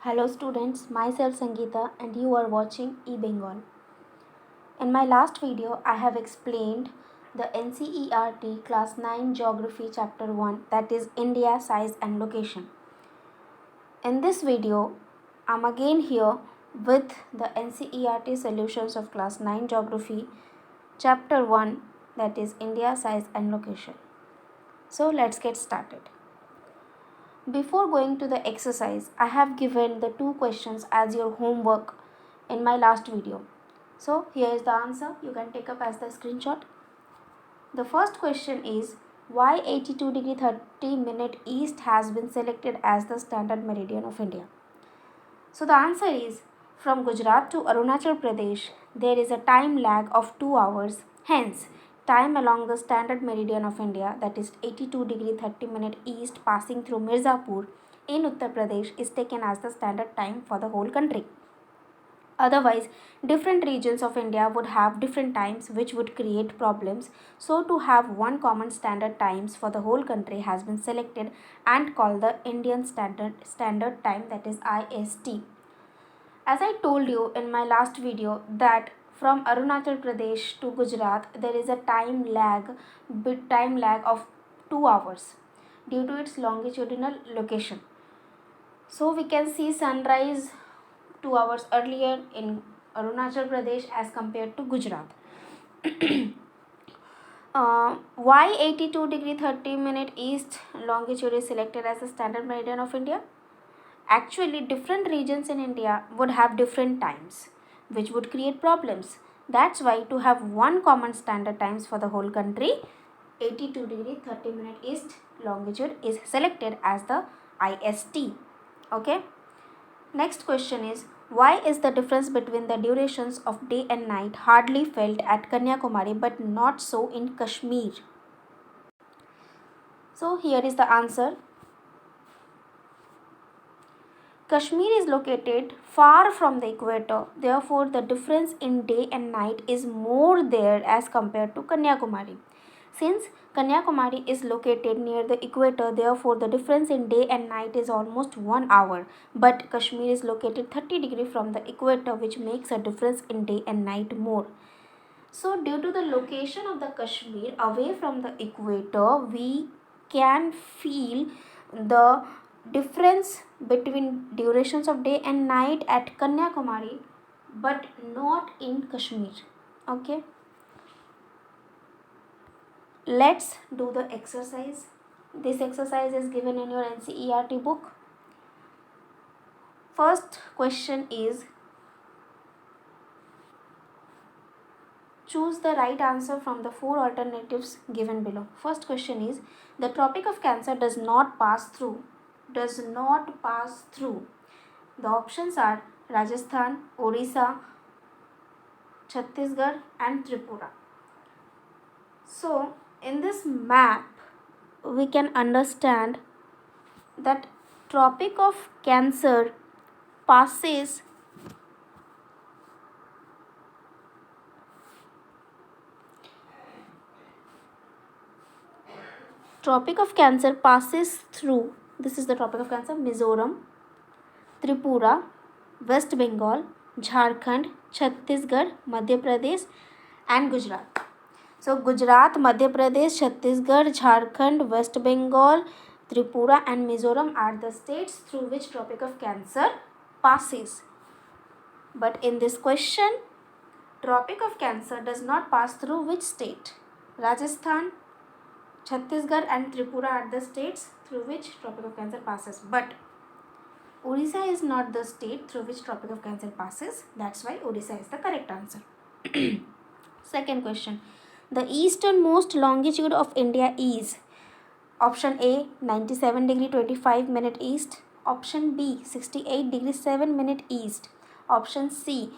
Hello students, myself Sangeeta and you are watching eBengal. In my last video, I have explained the NCERT Class 9 Geography Chapter 1, that is India, Size and Location. In this video, I'm again here with the NCERT Solutions of Class 9 Geography Chapter 1, that is India, Size and Location. So let's get started. Before going to the exercise, I have given the two questions as your homework in my last video. So here is the answer. You can take up as the screenshot. The first question is why 82 degree 30 minute east has been selected as the standard meridian of India. So the answer is from Gujarat to Arunachal Pradesh there is a time lag of 2 hours. Hence, time along the standard meridian of India, that is 82 degree 30 minute east passing through Mirzapur in Uttar Pradesh, is taken as the standard time for the whole country. Otherwise, different regions of India would have different times which would create problems. So to have one common standard times for the whole country has been selected and called the Indian Standard Time, that is IST. As I told you in my last video that from Arunachal Pradesh to Gujarat there is a time lag of 2 hours due to its longitudinal location. So we can see sunrise 2 hours earlier in Arunachal Pradesh as compared to Gujarat. Why 82 degree 30 minute east longitude is selected as the standard meridian of India? Actually, different regions in India would have different times, which would create problems. That's why to have one common standard times for the whole country, 82 degree 30 minute east longitude is selected as the IST. Okay. Next question is why is the difference between the durations of day and night hardly felt at Kanyakumari but not so in Kashmir? So here is the answer. Kashmir is located far from the equator, therefore the difference in day and night is more there as compared to Kanyakumari. Since Kanyakumari is located near the equator, therefore the difference in day and night is almost 1 hour. But Kashmir is located 30 degrees from the equator, which makes a difference in day and night more. So due to the location of the Kashmir away from the equator, we can feel the difference between durations of day and night at Kanyakumari but not in Kashmir. Okay. Let's do the exercise. This exercise is given in your NCERT book. First question is choose the right answer from the four alternatives given below. First question is the Tropic of Cancer does not pass through. Does not pass through. The options are Rajasthan, Orissa, Chhattisgarh and Tripura. So in this map we can understand that Tropic of Cancer passes Tropic of Cancer passes through, this is the Tropic of Cancer, Mizoram, Tripura, West Bengal, Jharkhand, Chhattisgarh, Madhya Pradesh and Gujarat. So Gujarat, Madhya Pradesh, Chhattisgarh, Jharkhand, West Bengal, Tripura and Mizoram are the states through which Tropic of Cancer passes. But in this question, Tropic of Cancer does not pass through which state? Rajasthan, Chhattisgarh and Tripura are the states through which Tropic of Cancer passes. But Orissa is not the state through which Tropic of Cancer passes. That's why Orissa is the correct answer. Second question. The easternmost longitude of India is option A 97 degree 25 minute east, option B 68 degree 7 minute east, option C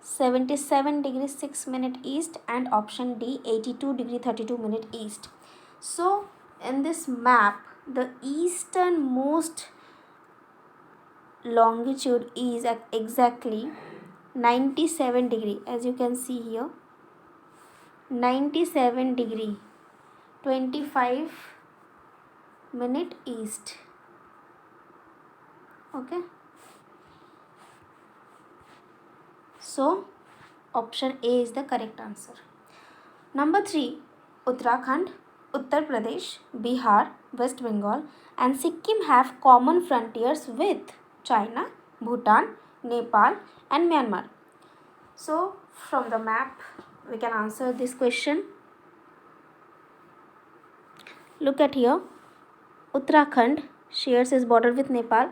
77 degree 6 minute east and option D 82 degree 32 minute east. So in this map the easternmost longitude is at exactly 97 degree, as you can see here, 97 degree 25 minute east. Okay. So option A is the correct answer. Number 3, Uttarakhand, Uttar Pradesh, Bihar, West Bengal, and Sikkim have common frontiers with China, Bhutan, Nepal, and Myanmar. So, from the map, we can answer this question. Look at here. Uttarakhand shares its border with Nepal.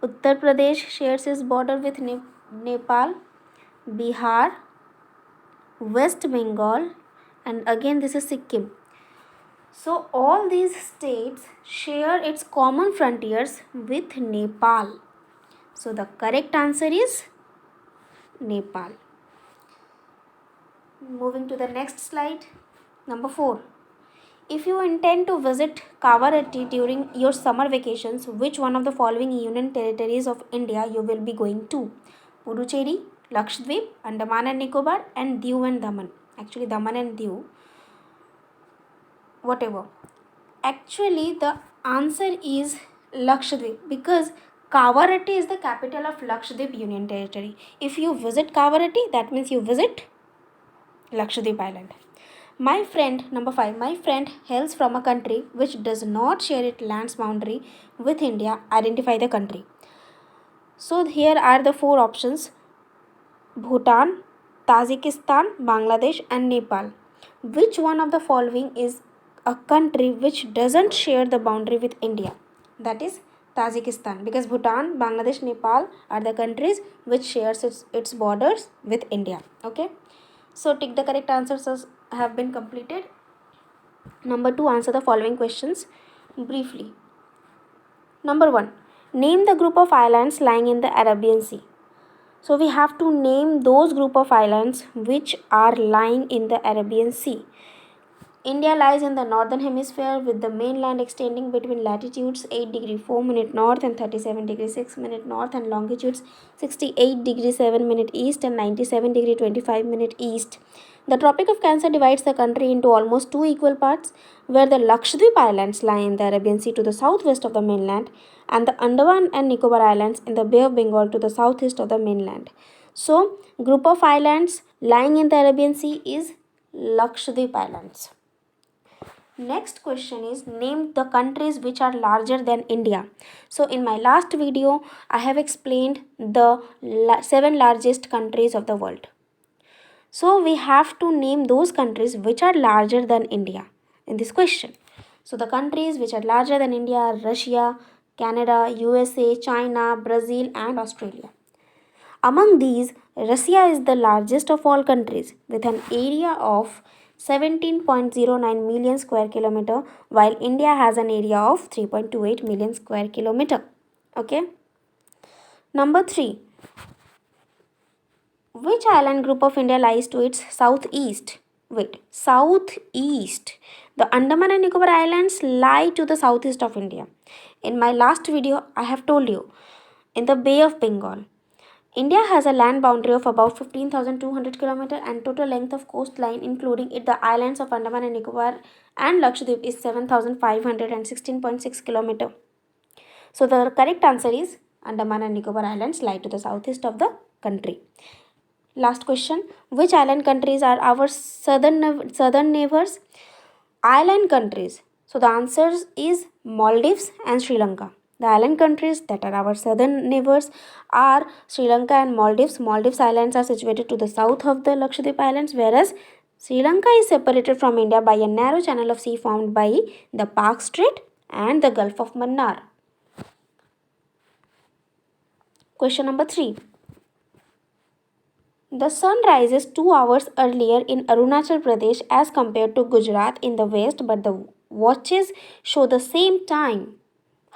Uttar Pradesh shares its border with Nepal. Bihar, West Bengal, and again this is Sikkim. So all these states share its common frontiers with Nepal. So the correct answer is Nepal. Moving to the next slide. Number 4. If you intend to visit Kavaratti during your summer vacations, which one of the following union territories of India you will be going to? Puducherry, Lakshadweep, Andaman and Nicobar, and Diu and Daman. Actually Daman and Diu. Whatever. Actually the answer is Lakshadweep, because Kavaratti is the capital of Lakshadweep Union Territory. If you visit Kavaratti, that means you visit Lakshadweep Island. My friend, number 5, my friend hails from a country which does not share its land's boundary with India. Identify the country. So here are the 4 options: Bhutan, Tajikistan, Bangladesh, and Nepal. Which one of the following is a country which doesn't share the boundary with India? That is Tajikistan, because Bhutan, Bangladesh, Nepal are the countries which shares its borders with India. Okay. So tick the correct answers have been completed. Number 2, answer the following questions briefly. Number 1, name the group of islands lying in the Arabian Sea. So we have to name those group of islands which are lying in the Arabian Sea. India lies in the northern hemisphere with the mainland extending between latitudes 8 degree 4 minute north and 37 degree 6 minute north, and longitudes 68 degree 7 minute east and 97 degree 25 minute east. The Tropic of Cancer divides the country into almost 2 equal parts, where the Lakshadweep Islands lie in the Arabian Sea to the southwest of the mainland, and the Andaman and Nicobar Islands in the Bay of Bengal to the southeast of the mainland. So, group of islands lying in the Arabian Sea is Lakshadweep Islands. Next question is, name the countries which are larger than India. So in my last video, I have explained the 7 largest countries of the world. So we have to name those countries which are larger than India in this question. So the countries which are larger than India are Russia, Canada, USA, China, Brazil, and Australia. Among these, Russia is the largest of all countries with an area of 17.09 million square kilometer, while India has an area of 3.28 million square kilometer. Okay. Number 3. Which island group of India lies to its southeast? Southeast. The Andaman and Nicobar Islands lie to the southeast of India. In my last video, I have told you, in the Bay of Bengal. India has a land boundary of about 15,200 km and total length of coastline including the islands of Andaman and Nicobar and Lakshadweep is 7,516.6 km. So the correct answer is Andaman and Nicobar Islands lie to the southeast of the country. Last question, which island countries are our southern neighbors? Island countries. So the answer is Maldives and Sri Lanka. The island countries that are our southern neighbors are Sri Lanka and Maldives. Maldives Islands are situated to the south of the Lakshadweep Islands, whereas Sri Lanka is separated from India by a narrow channel of sea formed by the Park Strait and the Gulf of Mannar. Question number 3. The sun rises 2 hours earlier in Arunachal Pradesh as compared to Gujarat in the west, but the watches show the same time.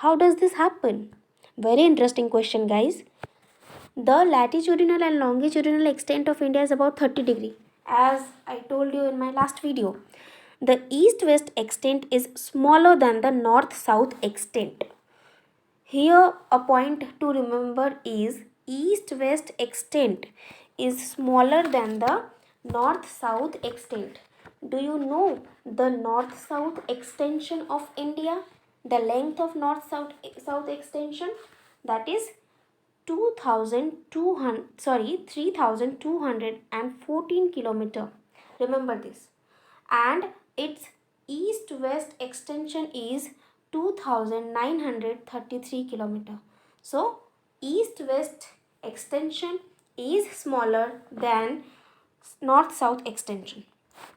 How does this happen? Very interesting question, guys. The latitudinal and longitudinal extent of India is about 30 degree, as I told you in my last video. The east-west extent is smaller than the north-south extent. Here a point to remember is east-west extent is smaller than the north-south extent. Do you know the north-south extension of India? The length of north-south extension, that is 3,214 kilometer. Remember this. And its east west extension is 2,933 kilometer. So east west extension is smaller than north south extension.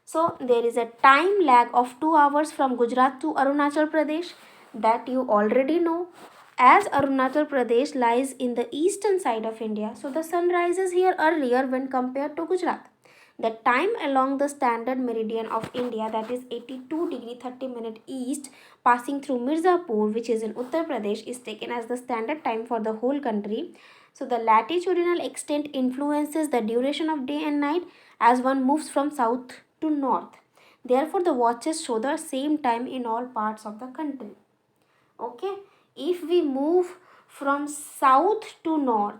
So there is a time lag of 2 hours from Gujarat to Arunachal Pradesh, that you already know. As Arunachal Pradesh lies in the eastern side of India, so the sun rises here earlier when compared to Gujarat. The time along the standard meridian of India, that is 82 degree 30 minute east, passing through Mirzapur, which is in Uttar Pradesh, is taken as the standard time for the whole country. So the latitudinal extent influences the duration of day and night as one moves from south to north. Therefore, the watches show the same time in all parts of the country. Okay, if we move from south to north,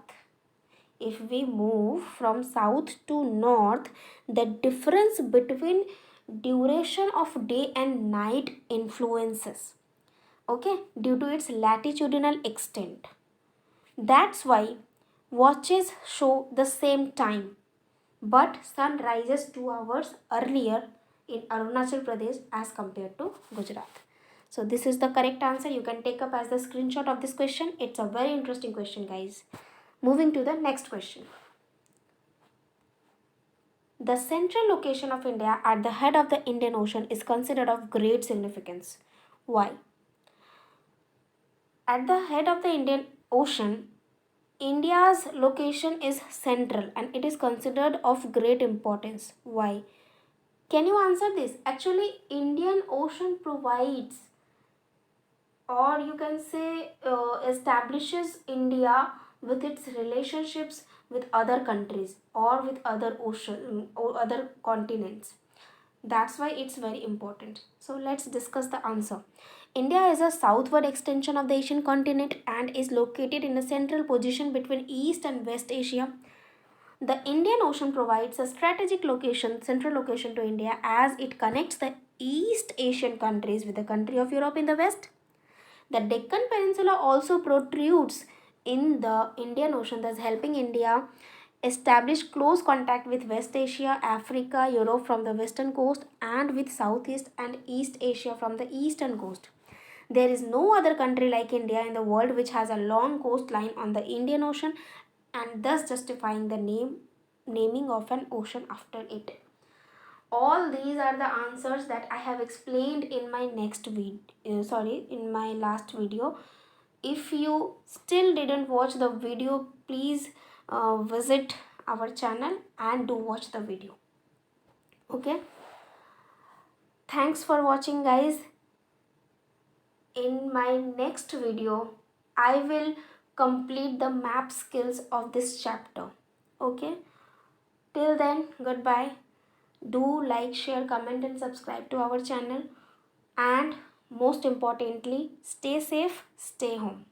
the difference between duration of day and night influences, okay, due to its latitudinal extent. That's why watches show the same time, but sun rises 2 hours earlier in Arunachal Pradesh as compared to Gujarat. So this is the correct answer. You can take up as the screenshot of this question. It's a very interesting question, guys. Moving to the next question. The central location of India at the head of the Indian Ocean is considered of great significance. Why? At the head of the Indian Ocean, India's location is central and it is considered of great importance. Why? Can you answer this? Actually, Indian Ocean provides, or you can say establishes India with its relationships with other countries or with other ocean or other continents. That's why it's very important. So let's discuss the answer. India is a southward extension of the Asian continent and is located in a central position between East and West Asia. The Indian Ocean provides a strategic location, central location to India, as it connects the East Asian countries with the country of Europe in the west. The Deccan Peninsula also protrudes in the Indian Ocean, thus helping India establish close contact with West Asia, Africa, Europe from the western coast, and with Southeast and East Asia from the eastern coast. There is no other country like India in the world which has a long coastline on the Indian Ocean, and thus justifying the naming of an ocean after it. All these are the answers that I have explained in my in my last video. If you still didn't watch the video, please visit our channel and do watch the video. Okay, thanks for watching, guys. In my next video, I will complete the map skills of this chapter. Okay, till then, goodbye. Do like, share, comment and subscribe to our channel, and most importantly, stay safe, stay home.